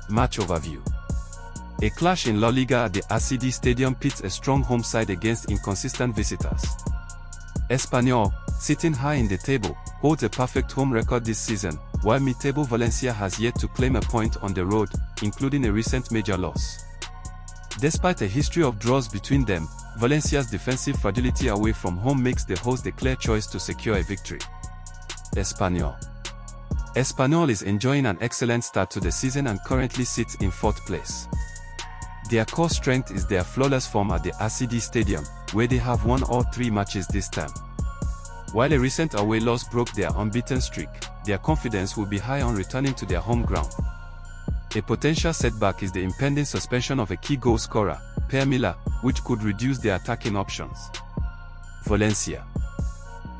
Match overview. A clash in La Liga at the ACD Stadium pits a strong home side against inconsistent visitors. Espanyol, sitting high in the table, holds a perfect home record this season, while mid-table Valencia has yet to claim a point on the road, including a recent major loss. Despite a history of draws between them, Valencia's defensive fragility away from home makes the host the clear choice to secure a victory. Espanyol. Espanyol is enjoying an excellent start to the season and currently sits in 4th place. Their core strength is their flawless form at the ACD Stadium, where they have won all 3 matches this term. While a recent away loss broke their unbeaten streak, their confidence will be high on returning to their home ground. A potential setback is the impending suspension of a key goal scorer, Per Miller, which could reduce their attacking options. Valencia.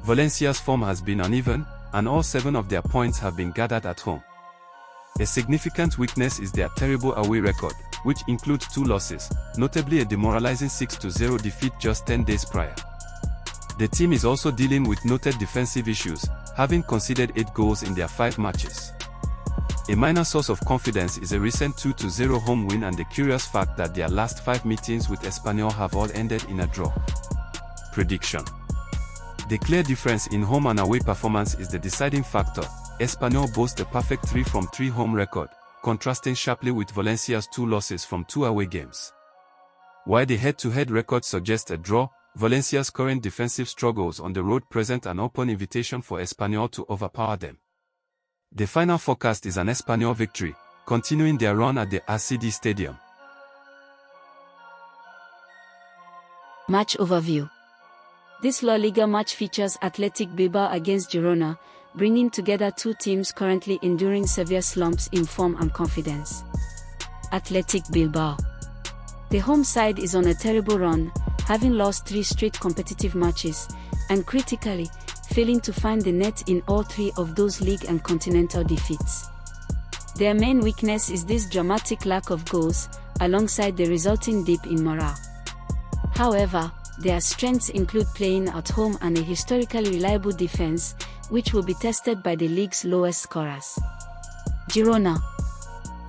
Valencia's form has been uneven, and all 7 of their points have been gathered at home. A significant weakness is their terrible away record, which includes 2 losses, notably a demoralizing 6-0 defeat just 10 days prior. The team is also dealing with noted defensive issues, having conceded 8 goals in their 5 matches. A minor source of confidence is a recent 2-0 home win and the curious fact that their last 5 meetings with Espanyol have all ended in a draw. Prediction. The clear difference in home and away performance is the deciding factor. Espanyol boasts a perfect 3-from-3 home record, contrasting sharply with Valencia's 2 losses from 2 away games. While the head-to-head record suggests a draw, Valencia's current defensive struggles on the road present an open invitation for Espanyol to overpower them. The final forecast is an Espanyol victory, continuing their run at the ACD Stadium. Match overview. This La Liga match features Athletic Bilbao against Girona, bringing together 2 teams currently enduring severe slumps in form and confidence. Athletic Bilbao. The home side is on a terrible run, having lost 3 straight competitive matches, and critically, failing to find the net in all 3 of those league and continental defeats. Their main weakness is this dramatic lack of goals, alongside the resulting dip in morale. However, their strengths include playing at home and a historically reliable defense, which will be tested by the league's lowest scorers. Girona.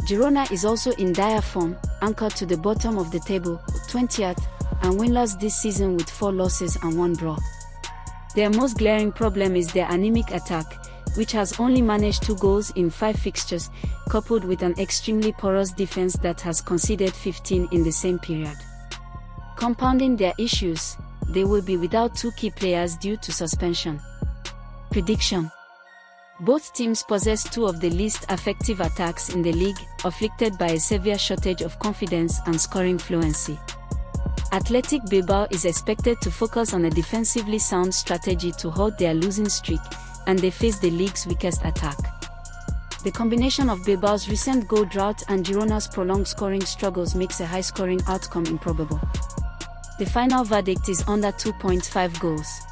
Girona is also in dire form, anchored to the bottom of the table, 20th, and winless this season with 4 losses and 1 draw. Their most glaring problem is their anemic attack, which has only managed 2 goals in 5 fixtures, coupled with an extremely porous defense that has conceded 15 in the same period. Compounding their issues, they will be without 2 key players due to suspension. Prediction. Both teams possess 2 of the least effective attacks in the league, afflicted by a severe shortage of confidence and scoring fluency. Athletic Bilbao is expected to focus on a defensively sound strategy to halt their losing streak, and they face the league's weakest attack. The combination of Bilbao's recent goal drought and Girona's prolonged scoring struggles makes a high-scoring outcome improbable. The final verdict is under 2.5 goals.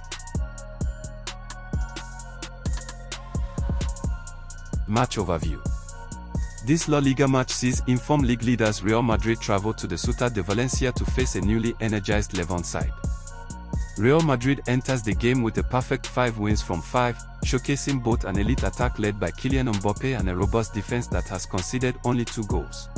Match overview. This La Liga match sees informed league leaders Real Madrid travel to the Ciutat de Valencia to face a newly energized Levante side. Real Madrid enters the game with a perfect 5 wins from 5, showcasing both an elite attack led by Kylian Mbappe and a robust defense that has conceded only 2 goals.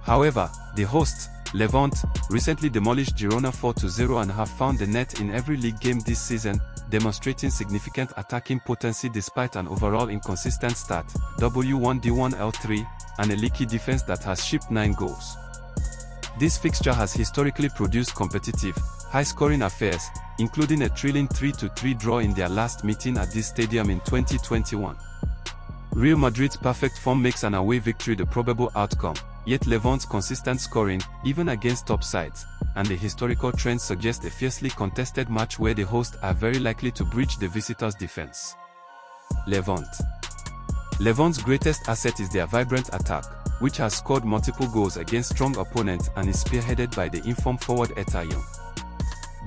However, the hosts, Levante, recently demolished Girona 4-0 and have found the net in every league game this season, demonstrating significant attacking potency despite an overall inconsistent start, W1D1L3, and a leaky defense that has shipped 9 goals. This fixture has historically produced competitive, high-scoring affairs, including a thrilling 3-3 draw in their last meeting at this stadium in 2021. Real Madrid's perfect form makes an away victory the probable outcome, yet Levante's consistent scoring, even against top sides, and the historical trend suggest a fiercely contested match where the hosts are very likely to breach the visitors' defense. Levante. Levante's greatest asset is their vibrant attack, which has scored multiple goals against strong opponents and is spearheaded by the informed forward Eta Young.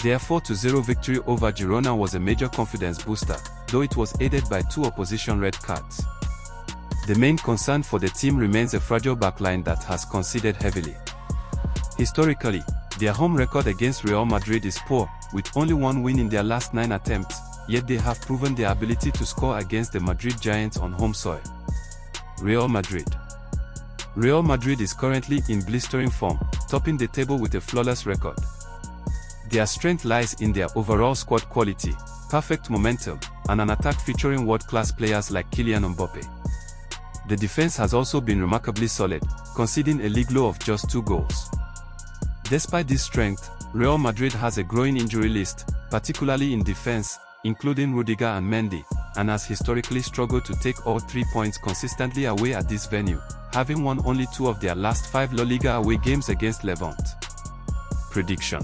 Their 4-0 victory over Girona was a major confidence booster, though it was aided by 2 opposition red cards. The main concern for the team remains a fragile backline that has conceded heavily. Historically, their home record against Real Madrid is poor, with only 1 win in their last 9 attempts, yet they have proven their ability to score against the Madrid Giants on home soil. Real Madrid. Real Madrid is currently in blistering form, topping the table with a flawless record. Their strength lies in their overall squad quality, perfect momentum, and an attack featuring world-class players like Kylian Mbappe. The defense has also been remarkably solid, conceding a league low of just 2 goals. Despite this strength, Real Madrid has a growing injury list, particularly in defense, including Rudiger and Mendy, and has historically struggled to take all 3 points consistently away at this venue, having won only 2 of their last 5 La Liga away games against Levante. Prediction: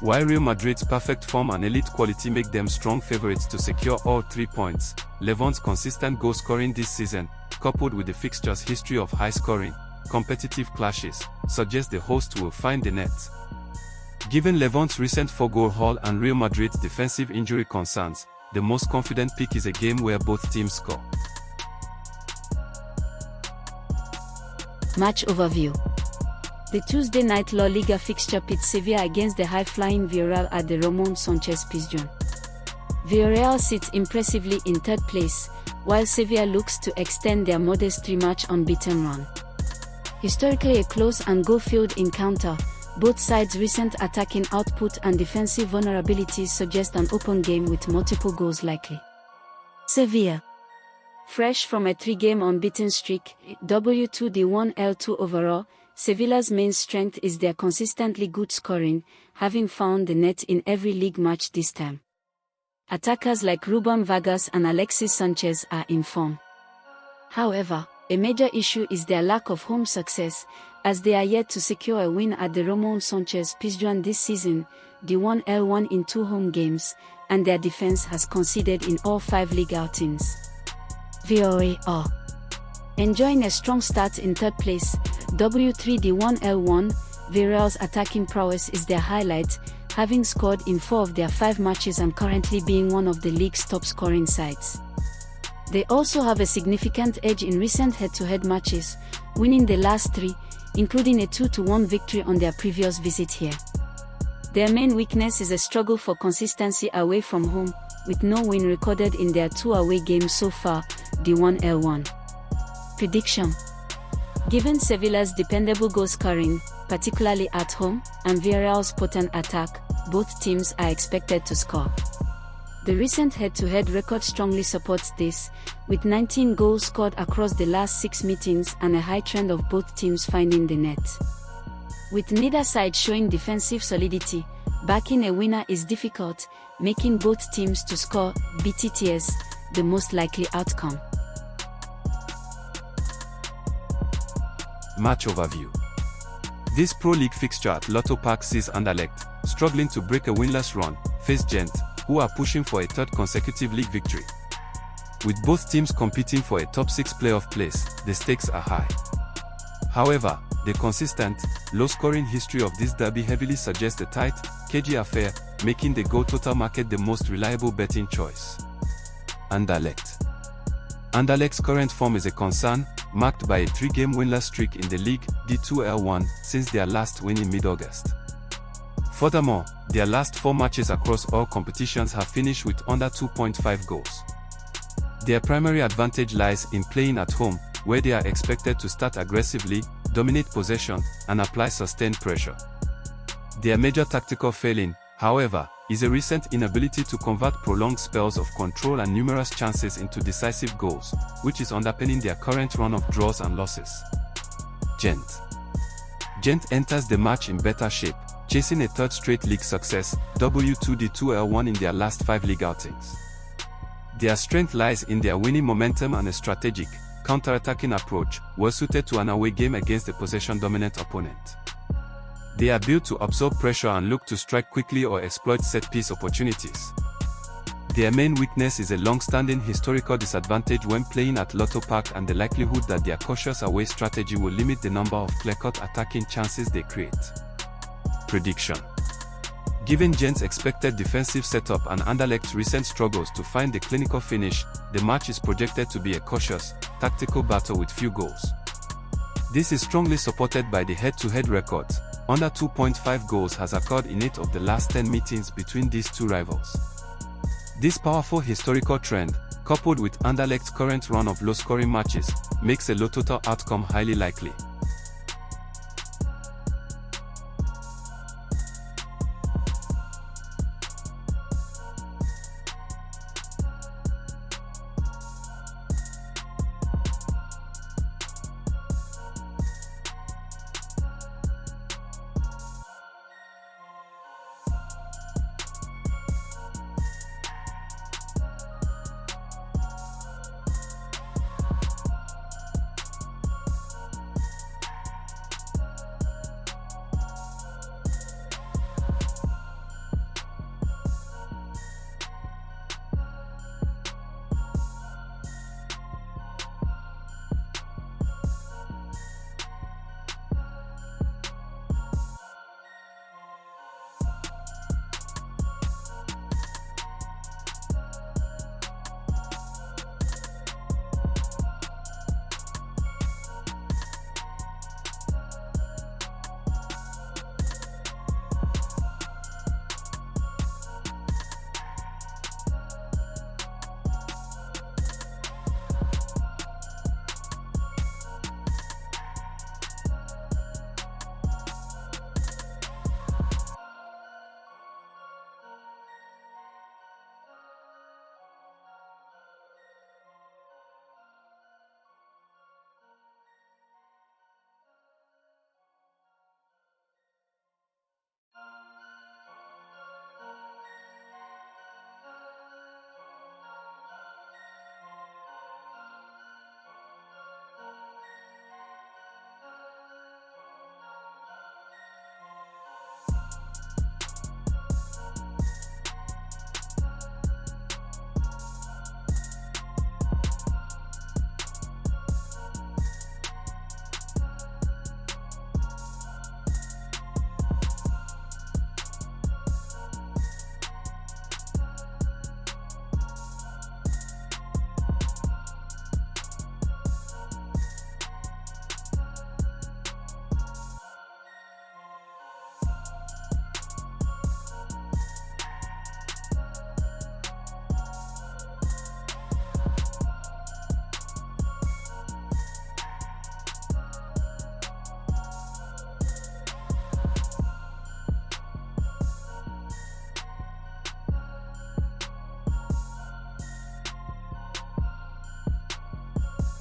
while Real Madrid's perfect form and elite quality make them strong favorites to secure all 3 points, Levante's consistent goal scoring this season, coupled with the fixture's history of high-scoring, competitive clashes, suggests the hosts will find the net. Given Levante's recent 4-goal haul and Real Madrid's defensive injury concerns, the most confident pick is a game where both teams score. Match overview. The Tuesday night La Liga fixture pits Sevilla against the high-flying Villarreal at the Ramon Sanchez Pizjuan. Villarreal sits impressively in 3rd place, while Sevilla looks to extend their modest 3-match unbeaten run. Historically a close and goal-filled encounter, both sides' recent attacking output and defensive vulnerabilities suggest an open game with multiple goals likely. Sevilla, fresh from a 3-game unbeaten streak, W2D1 L2 overall, Sevilla's main strength is their consistently good scoring, having found the net in every league match this term. Attackers like Ruben Vargas and Alexis Sanchez are in form. However, a major issue is their lack of home success, as they are yet to secure a win at the Ramon Sanchez Pizjuan this season, D1 L1 in 2 home games, and their defense has conceded in all 5 league outings. Villarreal, enjoying a strong start in 3rd place, W3D1 L1, Villarreal's attacking prowess is their highlight, having scored in 4 of their 5 matches and currently being one of the league's top scoring sides. They also have a significant edge in recent head-to-head matches, winning the last 3, including a 2-1 victory on their previous visit here. Their main weakness is a struggle for consistency away from home, with no win recorded in their 2 away games so far, D1 L1. Prediction: given Sevilla's dependable goal scoring, particularly at home, and Villarreal's potent attack, both teams are expected to score. The recent head-to-head record strongly supports this, with 19 goals scored across the last 6 meetings and a high trend of both teams finding the net. With neither side showing defensive solidity, backing a winner is difficult, making both teams to score BTTS the most likely outcome. Match overview. This Pro League fixture at Lotto Park sees Anderlecht, struggling to break a winless run, face Gent, who are pushing for a 3rd consecutive league victory. With both teams competing for a top 6 playoff place, the stakes are high. However, the consistent, low-scoring history of this derby heavily suggests a tight, cagey affair, making the goal total market the most reliable betting choice. Anderlecht. Anderlecht's current form is a concern, marked by a 3-game winless streak in the league, D2L1, since their last win in mid-August. Furthermore, their last 4 matches across all competitions have finished with under 2.5 goals. Their primary advantage lies in playing at home, where they are expected to start aggressively, dominate possession, and apply sustained pressure. Their major tactical failing, however, is a recent inability to convert prolonged spells of control and numerous chances into decisive goals, which is underpinning their current run of draws and losses. Gent. Gent enters the match in better shape, chasing a 3rd straight league success, W2D2L1 in their last 5 league outings. Their strength lies in their winning momentum and a strategic, counter-attacking approach, well suited to an away game against a possession-dominant opponent. They are built to absorb pressure and look to strike quickly or exploit set-piece opportunities. Their main weakness is a long-standing historical disadvantage when playing at Lotto Park and the likelihood that their cautious away strategy will limit the number of clear-cut attacking chances they create. Prediction: given Gent's expected defensive setup and Anderlecht's recent struggles to find the clinical finish, the match is projected to be a cautious, tactical battle with few goals. This is strongly supported by the head-to-head records. Under 2.5 goals has occurred in 8 of the last 10 meetings between these two rivals. This powerful historical trend, coupled with Anderlecht's current run of low-scoring matches, makes a low total outcome highly likely.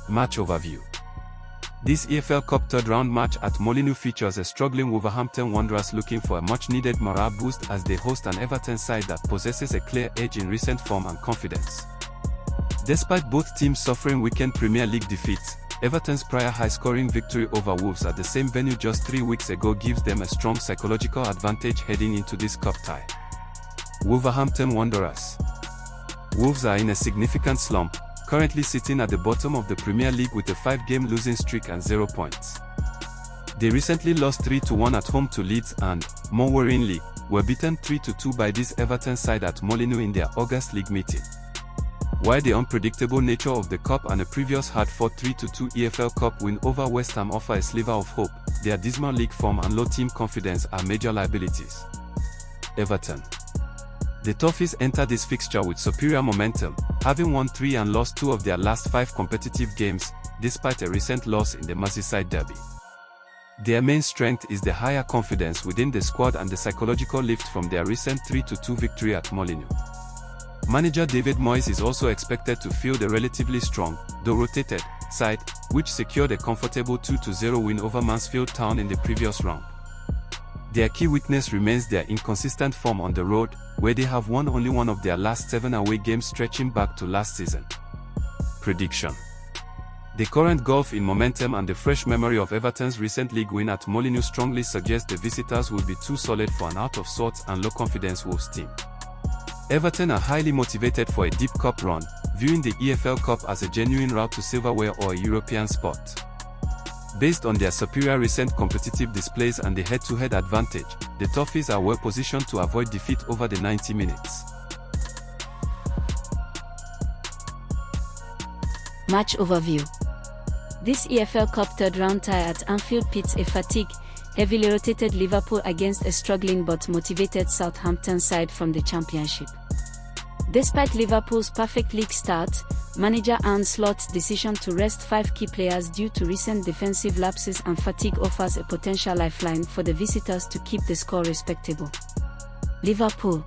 Match overview. This EFL Cup third-round match at Molineux features a struggling Wolverhampton Wanderers looking for a much-needed morale boost as they host an Everton side that possesses a clear edge in recent form and confidence. Despite both teams suffering weekend Premier League defeats, Everton's prior high-scoring victory over Wolves at the same venue just 3 weeks ago gives them a strong psychological advantage heading into this cup tie. Wolverhampton Wanderers. Wolves are in a significant slump, currently sitting at the bottom of the Premier League with a 5-game losing streak and 0 points. They recently lost 3-1 at home to Leeds and, more worryingly, were beaten 3-2 by this Everton side at Molineux in their August league meeting. While the unpredictable nature of the cup and a previous hard-fought 3-2 EFL Cup win over West Ham offer a sliver of hope, their dismal league form and low team confidence are major liabilities. Everton. The Toffees enter this fixture with superior momentum, having won 3 and lost 2 of their last 5 competitive games, despite a recent loss in the Merseyside derby. Their main strength is the higher confidence within the squad and the psychological lift from their recent 3-2 victory at Molineux. Manager David Moyes is also expected to field a relatively strong, though rotated, side, which secured a comfortable 2-0 win over Mansfield Town in the previous round. Their key weakness remains their inconsistent form on the road, where they have won only one of their last 7 away games stretching back to last season. Prediction. The current gulf in momentum and the fresh memory of Everton's recent league win at Molineux strongly suggests the visitors will be too solid for an out-of-sorts and low-confidence Wolves team. Everton are highly motivated for a deep cup run, viewing the EFL Cup as a genuine route to silverware or a European spot. Based on their superior recent competitive displays and the head-to-head advantage, the Toffees are well positioned to avoid defeat over the 90 minutes. Match overview. This EFL Cup third-round tie at Anfield pits a heavily rotated Liverpool against a struggling but motivated Southampton side from the Championship. Despite Liverpool's perfect league start, manager Arne Slot's decision to rest 5 key players due to recent defensive lapses and fatigue offers a potential lifeline for the visitors to keep the score respectable. Liverpool.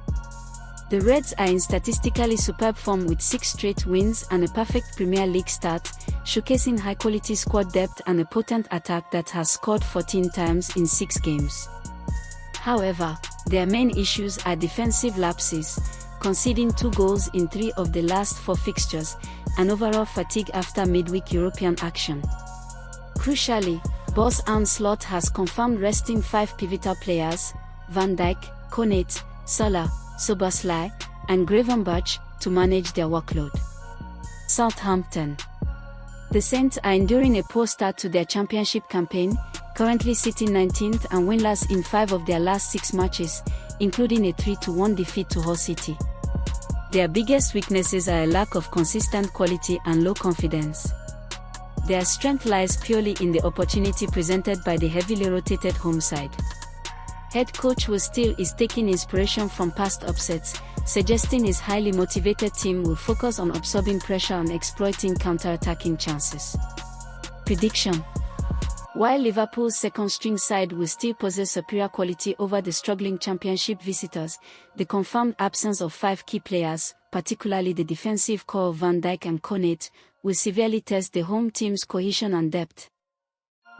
The Reds are in statistically superb form with 6 straight wins and a perfect Premier League start, showcasing high-quality squad depth and a potent attack that has scored 14 times in 6 games. However, their main issues are defensive lapses, conceding 2 goals in 3 of the last 4 fixtures, and overall fatigue after midweek European action. Crucially, boss Arne Slot has confirmed resting 5 pivotal players, Van Dijk, Konate, Salah, Szoboszlai, and Gravenberch, to manage their workload. Southampton. The Saints are enduring a poor start to their championship campaign, currently sitting 19th and winless in 5 of their last 6 matches, including a 3-1 defeat to Hull City. Their biggest weaknesses are a lack of consistent quality and low confidence. Their strength lies purely in the opportunity presented by the heavily rotated home side. Head coach Will Steele is taking inspiration from past upsets, suggesting his highly motivated team will focus on absorbing pressure and exploiting counter-attacking chances. Prediction. While Liverpool's second-string side will still possess superior quality over the struggling championship visitors, the confirmed absence of 5 key players, particularly the defensive core of Van Dijk and Konate, will severely test the home team's cohesion and depth.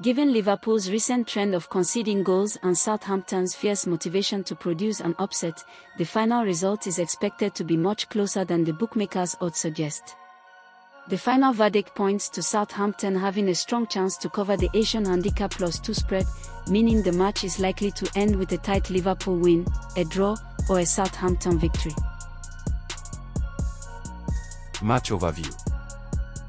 Given Liverpool's recent trend of conceding goals and Southampton's fierce motivation to produce an upset, the final result is expected to be much closer than the bookmakers' odds suggest. The final verdict points to Southampton having a strong chance to cover the Asian handicap +2 spread, meaning the match is likely to end with a tight Liverpool win, a draw, or a Southampton victory. Match overview.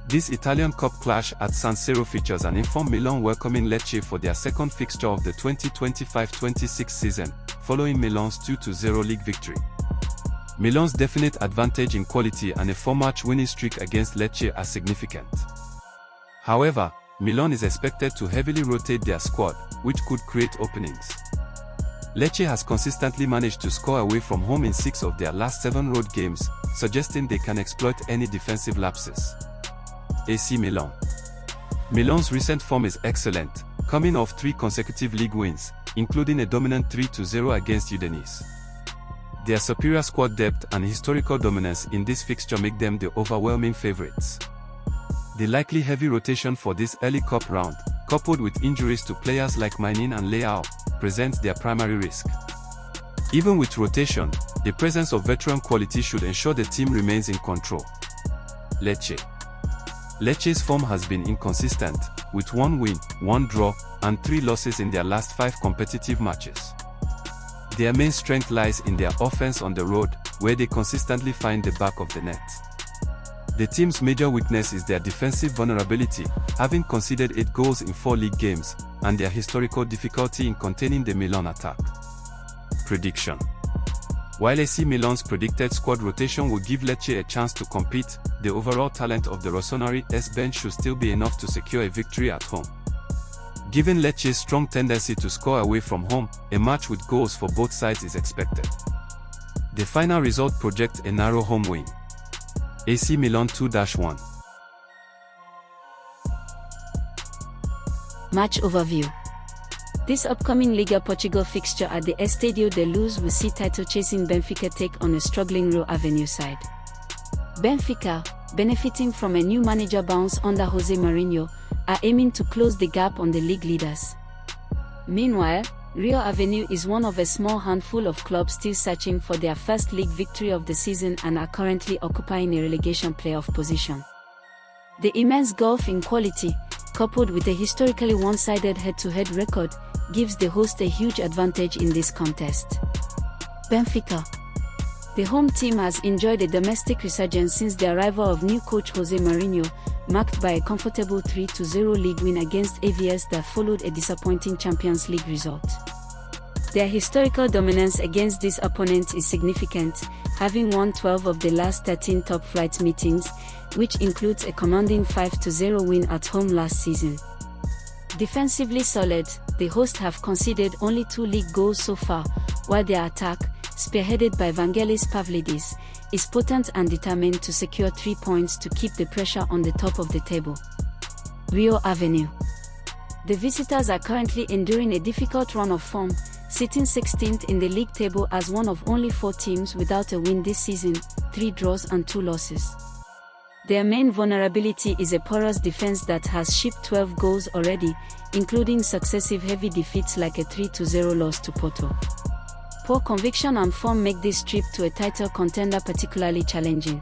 This Italian Cup clash at San Siro features an informed Milan welcoming Lecce for their second fixture of the 2025-26 season, following Milan's 2-0 league victory. Milan's definite advantage in quality and a 4-match winning streak against Lecce are significant. However, Milan is expected to heavily rotate their squad, which could create openings. Lecce has consistently managed to score away from home in 6 of their last 7 road games, suggesting they can exploit any defensive lapses. AC Milan. Milan's recent form is excellent, coming off 3 consecutive league wins, including a dominant 3-0 against Udinese. Their superior squad depth and historical dominance in this fixture make them the overwhelming favorites. The likely heavy rotation for this early cup round, coupled with injuries to players like Mainin and Leao, presents their primary risk. Even with rotation, the presence of veteran quality should ensure the team remains in control. Lecce. Lecce's form has been inconsistent, with 1 win, 1 draw, and 3 losses in their last 5 competitive matches. Their main strength lies in their offense on the road, where they consistently find the back of the net. The team's major weakness is their defensive vulnerability, having conceded 8 goals in 4 league games, and their historical difficulty in containing the Milan attack. Prediction. While AC Milan's predicted squad rotation will give Lecce a chance to compete, the overall talent of the Rossoneri's bench should still be enough to secure a victory at home. Given Lecce's strong tendency to score away from home, a match with goals for both sides is expected. The final result projects a narrow home win. AC Milan 2-1. Match overview. This upcoming Liga Portugal fixture at the Estádio da Luz will see title-chasing Benfica take on a struggling Rio Avenue side. Benfica, benefiting from a new manager bounce under Jose Mourinho, are aiming to close the gap on the league leaders. Meanwhile, Rio Avenue is one of a small handful of clubs still searching for their first league victory of the season and are currently occupying a relegation playoff position. The immense gulf in quality, coupled with a historically one-sided head-to-head record, gives the host a huge advantage in this contest. Benfica. The home team has enjoyed a domestic resurgence since the arrival of new coach Jose Mourinho, marked by a comfortable 3-0 league win against AVS that followed a disappointing Champions League result. Their historical dominance against this opponent is significant, having won 12 of the last 13 top-flight meetings, which includes a commanding 5-0 win at home last season. Defensively solid, the hosts have conceded only 2 league goals so far, while their attack, spearheaded by Vangelis Pavlidis, is potent and determined to secure 3 points to keep the pressure on the top of the table. Rio Avenue. The visitors are currently enduring a difficult run of form, sitting 16th in the league table as one of only 4 teams without a win this season, 3 draws and 2 losses. Their main vulnerability is a porous defense that has shipped 12 goals already, including successive heavy defeats like a 3-0 loss to Porto. Poor conviction and form make this trip to a title contender particularly challenging.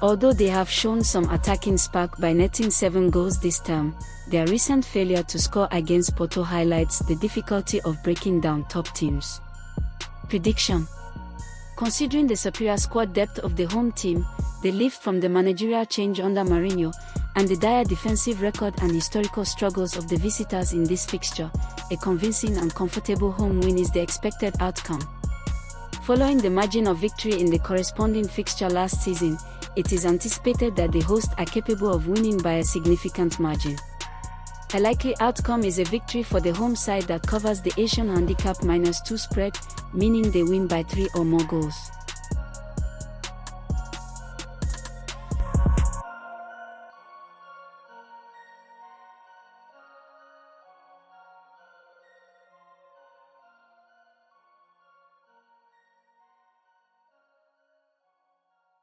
Although they have shown some attacking spark by netting 7 goals this term, their recent failure to score against Porto highlights the difficulty of breaking down top teams. Prediction. Considering the superior squad depth of the home team, the lift from the managerial change under Mourinho, and the dire defensive record and historical struggles of the visitors in this fixture, a convincing and comfortable home win is the expected outcome. Following the margin of victory in the corresponding fixture last season, it is anticipated that the hosts are capable of winning by a significant margin. A likely outcome is a victory for the home side that covers the Asian handicap -2 spread, meaning they win by 3 or more goals.